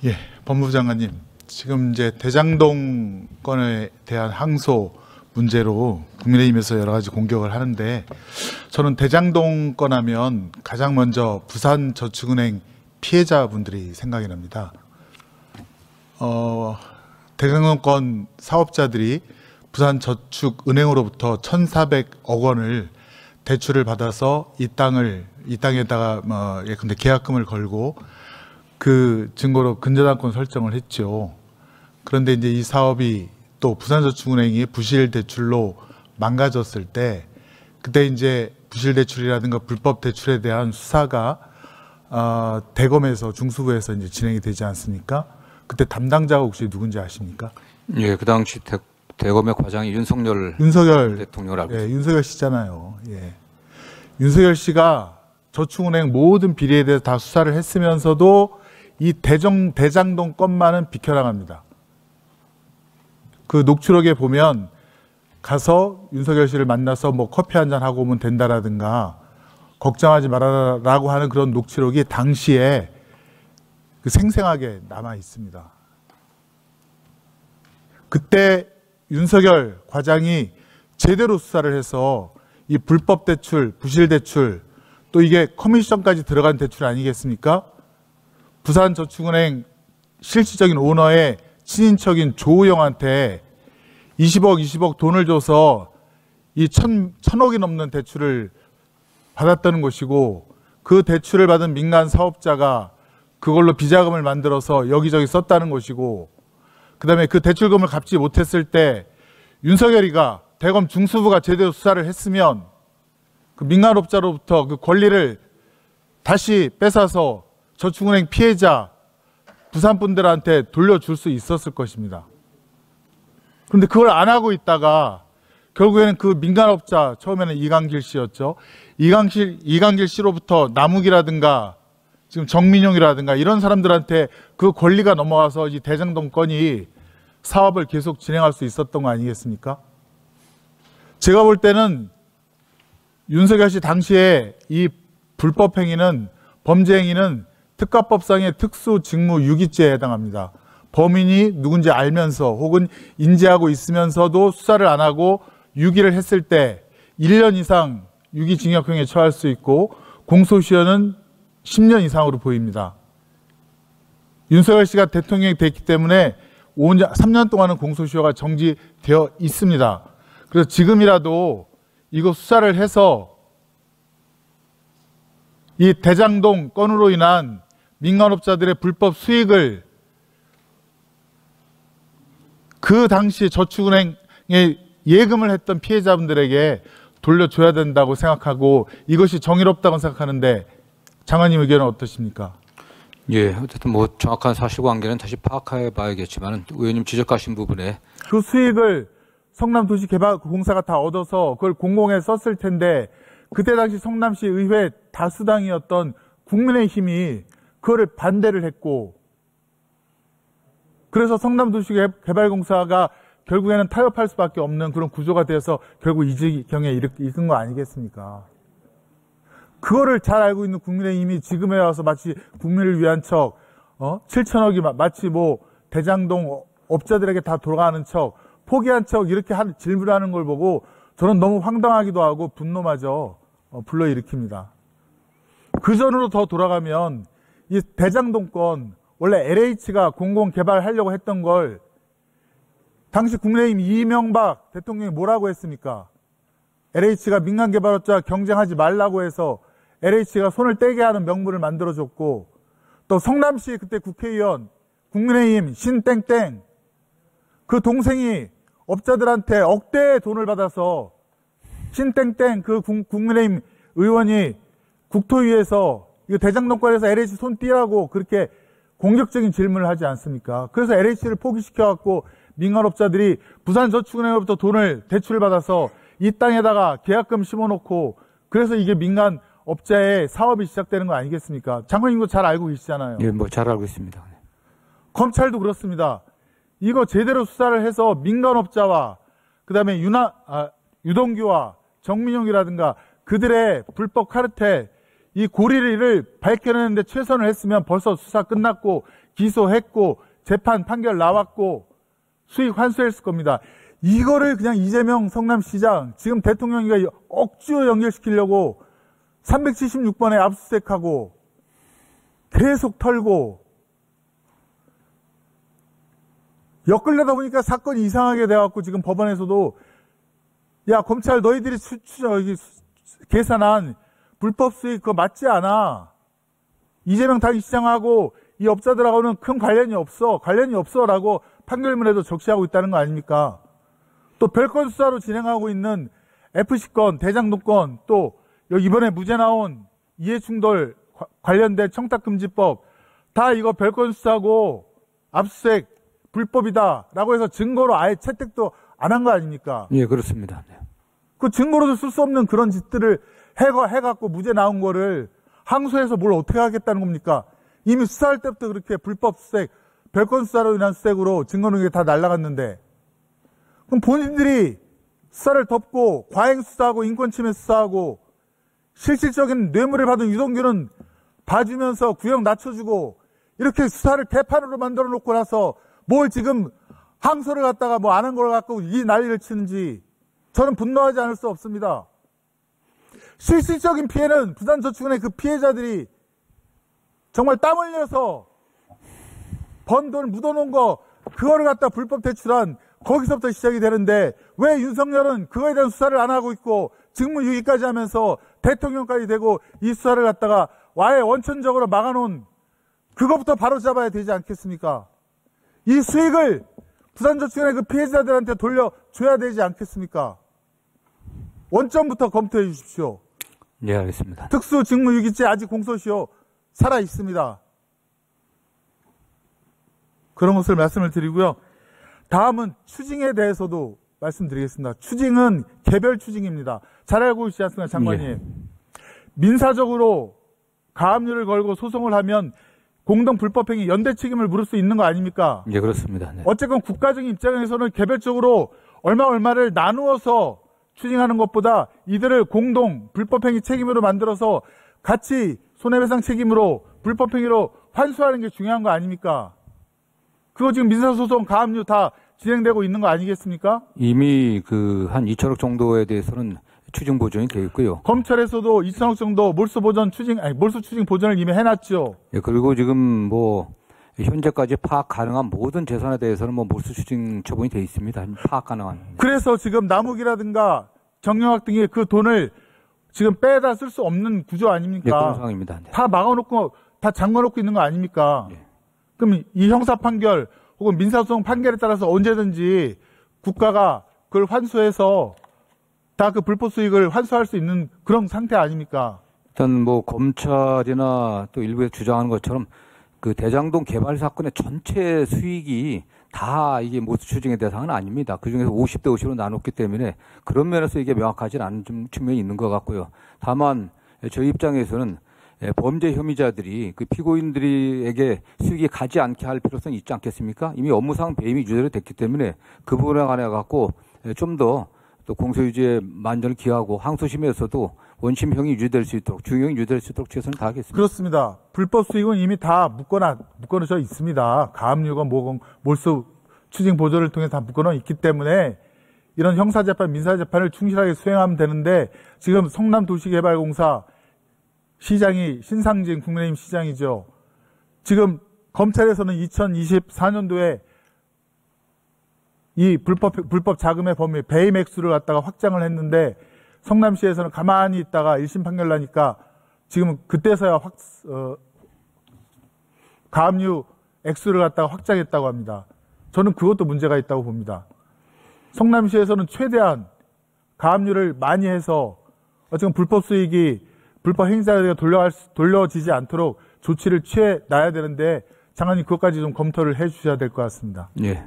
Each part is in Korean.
예, 법무부 장관님, 지금 이제 대장동 건에 대한 항소 문제로 국민의힘에서 여러 가지 공격을 하는데, 저는 대장동 건 하면 가장 먼저 부산저축은행 피해자분들이 생각이 납니다. 대장동 건 사업자들이 부산저축은행으로부터 1,400억 원을 대출을 받아서 이 땅에다가 예컨대 계약금을 걸고 그 증거로 근저당권 설정을 했죠. 그런데 이제 이 사업이 또 부산저축은행이 부실 대출로 망가졌을 때, 그때 이제 부실 대출이라든가 불법 대출에 대한 수사가 대검에서 중수부에서 이제 진행이 되지 않습니까? 그때 담당자가 혹시 누군지 아십니까? 예, 그 당시 대검의 과장이 윤석열 대통령을 알고 있습니다. 윤석열 씨잖아요. 예. 윤석열 씨가 저축은행 모든 비리에 대해서 다 수사를 했으면서도 이 대장동 건만은 비켜나갑니다. 그 녹취록에 보면 가서 윤석열 씨를 만나서 뭐 커피 한잔 하고 오면 된다라든가 걱정하지 말아라라고 하는 그런 녹취록이 당시에 그 생생하게 남아 있습니다. 그때 윤석열 과장이 제대로 수사를 해서 이 불법 대출, 부실 대출, 또 이게 커미션까지 들어간 대출 아니겠습니까? 부산저축은행 실질적인 오너의 친인척인 조우영한테 20억 돈을 줘서 이 1,000억이 넘는 대출을 받았다는 것이고, 그 대출을 받은 민간 사업자가 그걸로 비자금을 만들어서 여기저기 썼다는 것이고, 그 다음에 그 대출금을 갚지 못했을 때 윤석열이가 대검 중수부가 제대로 수사를 했으면 그 민간업자로부터 그 권리를 다시 뺏어서 저축은행 피해자 부산 분들한테 돌려줄 수 있었을 것입니다. 그런데 그걸 안 하고 있다가 결국에는 그 민간업자, 처음에는 이강길 씨였죠. 이강길 씨로부터 남욱이라든가 지금 정민용이라든가 이런 사람들한테 그 권리가 넘어와서 이 대장동 건이 사업을 계속 진행할 수 있었던 거 아니겠습니까? 제가 볼 때는 윤석열 씨 당시에 이 불법 행위는, 범죄 행위는 특가법상의 특수직무유기죄에 해당합니다. 범인이 누군지 알면서 혹은 인지하고 있으면서도 수사를 안 하고 유기를 했을 때 1년 이상 유기징역형에 처할 수 있고 공소시효는 10년 이상으로 보입니다. 윤석열 씨가 대통령이 됐기 때문에 3년 동안은 공소시효가 정지되어 있습니다. 그래서 지금이라도 이거 수사를 해서 이 대장동 건으로 인한 민간업자들의 불법 수익을 그 당시 저축은행에 예금을 했던 피해자분들에게 돌려줘야 된다고 생각하고, 이것이 정의롭다고 생각하는데 장관님 의견은 어떠십니까? 예, 어쨌든 뭐 정확한 사실관계는 다시 파악해 봐야겠지만 의원님 지적하신 부분에 그 수익을 성남도시개발공사가 다 얻어서 그걸 공공에 썼을 텐데, 그때 당시 성남시 의회 다수당이었던 국민의힘이 그거를 반대를 했고, 그래서 성남도시개발공사가 결국에는 타협할 수밖에 없는 그런 구조가 되어서 결국 이 지경에 이른 거 아니겠습니까? 그거를 잘 알고 있는 국민의힘이 지금에 와서 마치 국민을 위한 척, 7천억이 마치 뭐 대장동 업자들에게 다 돌아가는 척, 포기한 척 이렇게 질문하는 걸 보고 저는 너무 황당하기도 하고 분노마저 불러일으킵니다. 그 전으로 더 돌아가면 이 대장동 건 원래 LH가 공공개발하려고 했던 걸 당시 국민의힘 이명박 대통령이 뭐라고 했습니까? LH가 민간개발업자 경쟁하지 말라고 해서 LH가 손을 떼게 하는 명분을 만들어줬고, 또 성남시 그때 국회의원 국민의힘 신땡땡 그 동생이 업자들한테 억대의 돈을 받아서 신땡땡 그 국민의힘 의원이 국토위에서 이거 대장동권에서 LH 손 떼라고 그렇게 공격적인 질문을 하지 않습니까? 그래서 LH를 포기시켜갖고 민간업자들이 부산저축은행으로부터 대출을 받아서 이 땅에다가 계약금 심어놓고, 그래서 이게 민간업자의 사업이 시작되는 거 아니겠습니까? 장관님도 잘 알고 계시잖아요. 예, 뭐 잘 알고 있습니다. 검찰도 그렇습니다. 이거 제대로 수사를 해서 민간업자와 그다음에 유동규와 정민용이라든가 그들의 불법 카르텔 이 고리를 밝혀내는데 최선을 했으면 벌써 수사 끝났고 기소했고 재판 판결 나왔고 수익 환수했을 겁니다. 이거를 그냥 이재명 성남시장 지금 대통령이 억지로 연결시키려고 376번에 압수수색하고 계속 털고 엮으려다 보니까 사건이 이상하게 돼갖고 지금 법원에서도 야 검찰 너희들이 계산한 불법 수익 그거 맞지 않아. 이재명 당시장하고 이 업자들하고는 큰 관련이 없어라고 판결문에도 적시하고 있다는 거 아닙니까? 또 별건 수사로 진행하고 있는 FC건, 대장동건, 또 이번에 무죄 나온 이해충돌 관련된 청탁금지법 다 이거 별건 수사고 압수수색 불법이다라고 해서 증거로 아예 채택도 안 한 거 아닙니까? 예, 그렇습니다. 네. 그 증거로도 쓸 수 없는 그런 짓들을 해갖고 무죄 나온 거를 항소해서 뭘 어떻게 하겠다는 겁니까? 이미 수사할 때부터 그렇게 불법 수색, 별건 수사로 인한 수색으로 증거 능력이 다 날아갔는데 그럼 본인들이 수사를 덮고 과잉 수사하고 인권침해 수사하고 실질적인 뇌물을 받은 유동규는 봐주면서 구형 낮춰주고 이렇게 수사를 대판으로 만들어 놓고 나서 뭘 지금 항소를 갖다가 뭐 안 한 걸 갖고 이 난리를 치는지 저는 분노하지 않을 수 없습니다. 실질적인 피해는 부산저축은행 그 피해자들이 정말 땀 흘려서 번 돈 묻어놓은 거 그거를 갖다 불법 대출한 거기서부터 시작이 되는데 왜 윤석열은 그거에 대한 수사를 안 하고 있고 직무유기까지 하면서 대통령까지 되고 이 수사를 갖다가 아예 원천적으로 막아놓은 그것부터 바로 잡아야 되지 않겠습니까? 이 수익을 부산저축은행 그 피해자들한테 돌려줘야 되지 않겠습니까? 원점부터 검토해 주십시오. 네, 알겠습니다. 특수직무유기죄 아직 공소시효 살아 있습니다. 그런 것을 말씀을 드리고요. 다음은 추징에 대해서도 말씀드리겠습니다. 추징은 개별 추징입니다. 잘 알고 있지 않습니까, 장관님? 예. 민사적으로 가압류를 걸고 소송을 하면 공동 불법행위 연대 책임을 물을 수 있는 거 아닙니까? 예, 그렇습니다. 네. 어쨌건 국가적인 입장에서는 개별적으로 얼마를 나누어서 추징하는 것보다 이들을 공동 불법행위 책임으로 만들어서 같이 손해배상 책임으로 불법행위로 환수하는 게 중요한 거 아닙니까? 그거 지금 민사소송 가압류 다 진행되고 있는 거 아니겠습니까? 이미 한 2천억 정도에 대해서는 추징 보전이 되어 있고요. 검찰에서도 2천억 정도 몰수 추징 보전을 이미 해놨죠. 예, 그리고 지금 현재까지 파악 가능한 모든 재산에 대해서는 몰수 추징 처분이 되어 있습니다. 파악 가능한. 그래서 지금 남욱이라든가 경영학 등의 그 돈을 지금 빼다 쓸 수 없는 구조 아닙니까? 예, 그런 상황입니다. 네. 다 막아놓고 다 잠궈놓고 있는 거 아닙니까? 예. 그럼 이 형사 판결 혹은 민사소송 판결에 따라서 언제든지 국가가 그걸 환수해서 다 그 불법 수익을 환수할 수 있는 그런 상태 아닙니까? 일단 검찰이나 또 일부에서 주장하는 것처럼 그 대장동 개발 사건의 전체 수익이 다 이게 몰수 추징의 대상은 아닙니다. 그 중에서 50대 50으로 나눴기 때문에 그런 면에서 이게 명확하지 않은 좀 측면이 있는 것 같고요. 다만 저희 입장에서는 범죄 혐의자들이 그 피고인들에게 수익이 가지 않게 할 필요성이 있지 않겠습니까? 이미 업무상 배임이 유죄로 됐기 때문에 그 부분에 관해 갖고 좀 더 또 공소유지에 만전을 기하고 항소심에서도 원심형이 유지될 수 있도록 중형이 유지될 수 있도록 최선을 다하겠습니다. 그렇습니다. 불법 수익은 이미 다 묶어놓져 있습니다. 가압류가 몰수 추징 보조를 통해 다 묶어놓 있기 때문에 이런 형사재판, 민사재판을 충실하게 수행하면 되는데 지금 성남도시개발공사 시장이 신상진 국민의힘 시장이죠. 지금 검찰에서는 2024년도에 이 불법 자금의 범위 배임 액수를 갖다가 확장을 했는데 성남시에서는 가만히 있다가 1심 판결 나니까 지금 그때서야 가압류 액수를 갖다가 확장했다고 합니다. 저는 그것도 문제가 있다고 봅니다. 성남시에서는 최대한 가압류를 많이 해서 어쨌든 불법 수익이 불법 행사자에게 돌려지지 않도록 조치를 취해 놔야 되는데 장관님 그것까지 좀 검토를 해 주셔야 될 것 같습니다. 예.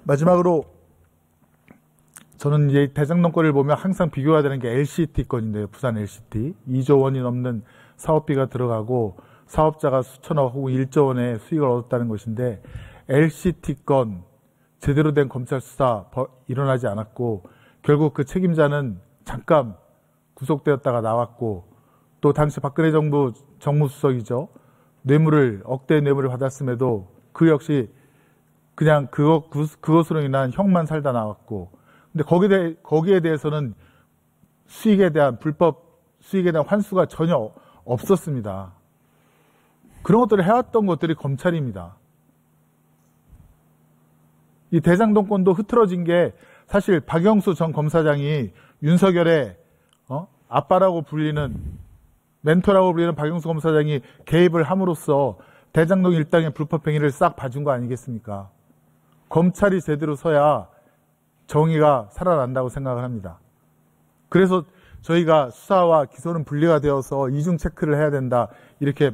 마지막으로 저는 이제 대장동 건을 보면 항상 비교가 되는 게 LCT 건인데요. 부산 LCT. 2조 원이 넘는 사업비가 들어가고 사업자가 수천억 혹은 1조 원의 수익을 얻었다는 것인데 LCT 건 제대로 된 검찰 수사 일어나지 않았고 결국 그 책임자는 잠깐 구속되었다가 나왔고 또 당시 박근혜 정부 정무수석이죠. 억대 뇌물을 받았음에도 그 역시 그냥 그것으로 인한 형만 살다 나왔고, 근데 거기에 대해서는 불법 수익에 대한 환수가 전혀 없었습니다. 그런 것들을 해왔던 것들이 검찰입니다. 이 대장동권도 흐트러진 게 사실 박영수 전 검사장이 윤석열의 아빠라고 불리는, 멘토라고 불리는 박영수 검사장이 개입을 함으로써 대장동 일당의 불법 행위를 싹 봐준 거 아니겠습니까? 검찰이 제대로 서야 정의가 살아난다고 생각을 합니다. 그래서 저희가 수사와 기소는 분리가 되어서 이중 체크를 해야 된다, 이렇게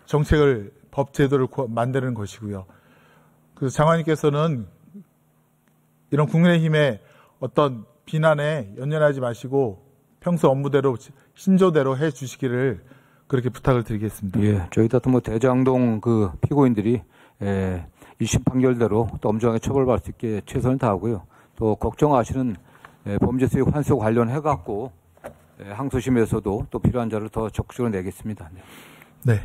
정책을, 법 제도를 만드는 것이고요. 그래서 장관님께서는 이런 국민의힘의 어떤 비난에 연연하지 마시고 평소 업무대로 신조대로 해 주시기를 그렇게 부탁을 드리겠습니다. 예, 저희도 뭐 대장동 그 피고인들이 1심 판결대로 또 엄정하게 처벌받을 수 있게 최선을 다하고요. 또 걱정하시는 범죄 수익 환수 관련해 갖고 항소심에서도 또 필요한 자를 더 적극적으로 내겠습니다. 네.